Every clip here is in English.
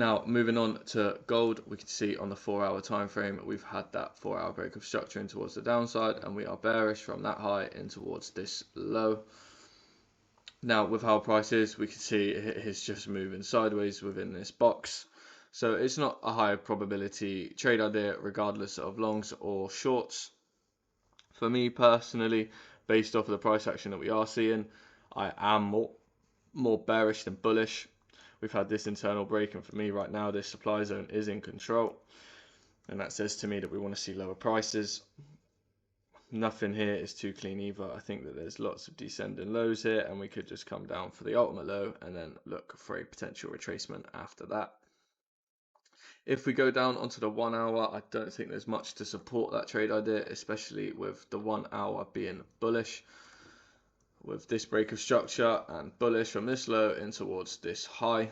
Now, moving on to gold, we can see on the 4-hour time frame, we've had that 4-hour break of structure in towards the downside, and we are bearish from that high in towards this low. Now, with how price is, we can see it is just moving sideways within this box. So it's not a high probability trade idea, regardless of longs or shorts. For me personally, based off of the price action that we are seeing, I am more bearish than bullish. We've had this internal break, and for me right now, this supply zone is in control, and that says to me that we want to see lower prices. Nothing here is too clean either. I think that there's lots of descending lows here, and we could just come down for the ultimate low and then look for a potential retracement after that. If we go down onto the 1 hour, I don't think there's much to support that trade idea, especially with the 1 hour being bullish. With this break of structure and bullish from this low in towards this high,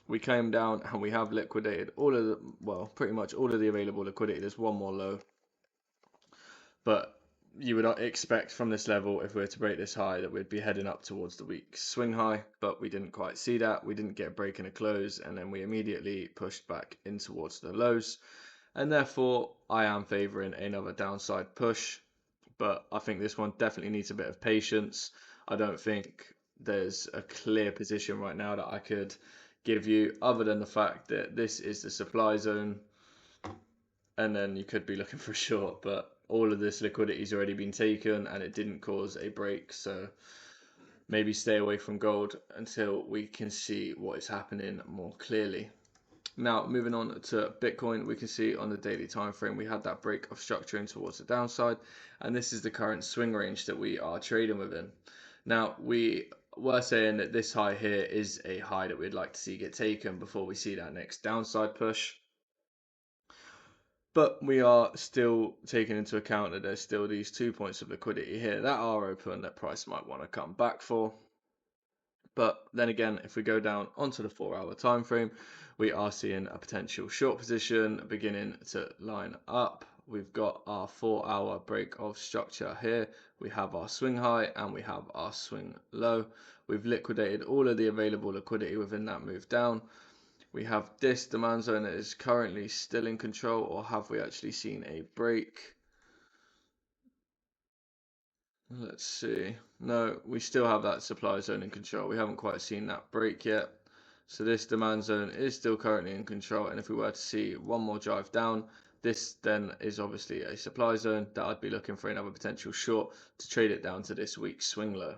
we came down and we have liquidated all of the, well, pretty much all of the available liquidity. There's one more low, but you would expect from this level, if we were to break this high, that we'd be heading up towards the week's swing high, but we didn't quite see that. We didn't get a break and a close, and then we immediately pushed back in towards the lows, and therefore I am favoring another downside push, but I think this one definitely needs a bit of patience. I don't think there's a clear position right now that I could give you, other than the fact that this is the supply zone, and then you could be looking for a short, but all of this liquidity has already been taken and it didn't cause a break. So maybe stay away from gold until we can see what is happening more clearly. Now, moving on to Bitcoin, we can see on the daily time frame we had that break of structuring towards the downside, and this is the current swing range that we are trading within. Now, we were saying that this high here is a high that we'd like to see get taken before we see that next downside push. But we are still taking into account that there's still these 2 points of liquidity here that are open that price might want to come back for. But then again, if we go down onto the 4-hour time frame, we are seeing a potential short position beginning to line up. We've got our 4-hour break of structure here. We have our swing high and we have our swing low. We've liquidated all of the available liquidity within that move down. We have this demand zone that is currently still in control, or have we actually seen a break? Let's see. No, we still have that supply zone in control. We haven't quite seen that break yet. So this demand zone is still currently in control, and if we were to see one more drive down, this then is obviously a supply zone that I'd be looking for another potential short to trade it down to this week's swing low.